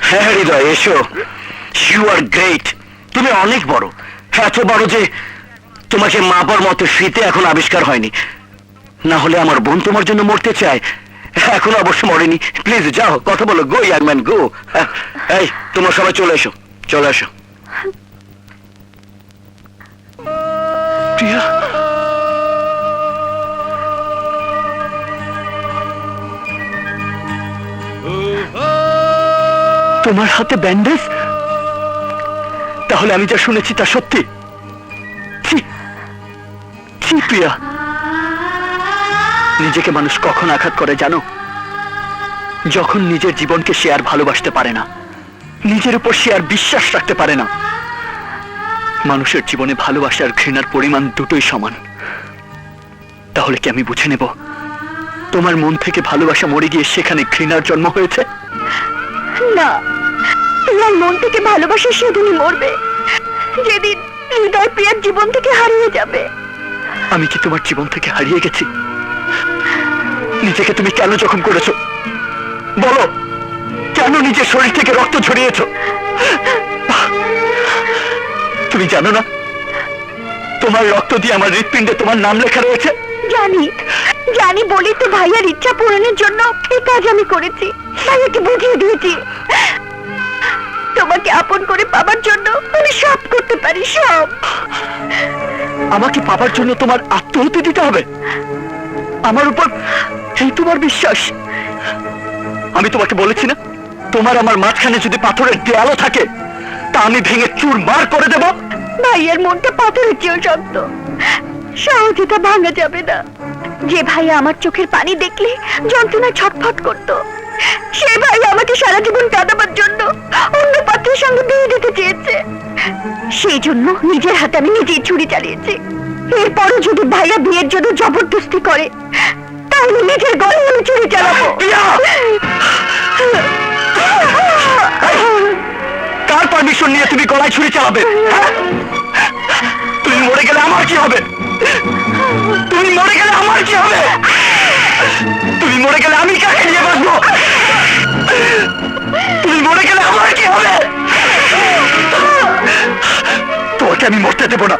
হ্যাঁ হৃদয়, এসো। You are great. তুমি অনেক বড়, এত বড় যে তোমাকে মাপার মতো শীতে এখন আবিষ্কার হয়নি। না হলে আমার বোন তোমার জন্য মরতে চায়, এখন অবশ্য মরেনি। প্লিজ যাও, কথা বলো। গো ইয়াং ম্যান, গো। এই তোমরা সবাই চলে এসো, চলে এসো। প্রিয়া, তোমার হাতে ব্যান্ডেজ? তাহলে আমি যা শুনেছি তা সত্যি? ছি, ছি প্রিয়া, নিজেকে মানুষ কখন আঘাত করে জানো? যখন নিজের জীবনকে সে আর ভালোবাসতে পারে না, নিজের উপর সে আর বিশ্বাস রাখতে পারে না। মানুষের জীবনে ভালোবাসা আর ঘৃণার পরিমাণ দুটোই সমান। তাহলে কি আমি বুঝে নেব তোমার মন থেকে ভালোবাসা মরে গিয়ে সেখানে ঘৃণার জন্ম হয়েছে? না, তোমার মন থেকে ভালোবাসা সেদিনই মরবে যেদিন হৃদয় প্রিয়ার জীবন থেকে হারিয়ে যাবে। আমি কি তোমার জীবন থেকে হারিয়ে গেছি? নিজেকে তুমি কেন জখম করেছো বলো? কেন নিজের শরীর থেকে রক্ত ঝরিয়েছো? তুমি জানো না তোমার রক্ত দিয়ে আমার হৃৎপিণ্ডে তোমার নাম লেখা রয়েছে? জানি, জানি বলি তো ভাইয়ার ইচ্ছা পূরণের জন্য এই কাজ আমি করেছি। ভাইয়াকে বুঝিয়ে দিয়েছি তোমাকে আপন করে পাবার জন্য আমি সব করতে পারি, সব। আমাকে পাবার জন্য তোমার আত্মহত্যা দিতে হবে? আমার উপর এই তোমার বিশ্বাস? আমি তোমাকে বলেছি না তোমার আমার মাঝখানে যদি পাথরের দেয়ালও থাকে তা আমি ভেঙে চুরমার করে দেব। ভাইয়ার মনটা পাথরের চেয়েও শক্ত, সহজে তা ভাঙা যাবে না। যে ভাইয়া আমার চোখের পানি দেখলে যন্ত্রণায় ছটফট করত, সে ভাইয়া আমাকে সারা জীবন কাঁদাবার জন্য অন্য পাত্রের সঙ্গে বিয়ে দিতে চেয়েছে। সেই জন্য নিজের হাতে আমি নিজেই ছুরি চালিয়েছি। এরপরও যদি ভাইয়া বিয়ের জন্য জবরদস্তি করে তাহলে নিজের গলায় আমি ছুরি চালাবো। কার পারমিশন নিয়ে তুমি গলায় ছুরি চালাবে? তুমি মরে গেলে আমার কি হবে? তুমি মরে গেলে আমার কি হবে? তুমি মরে গেলে আমি কাকে নিয়ে বাঁচবো? তুমি মরে গেলে আমার কি হবে? তোমাকে আমি মরতে দেবো না।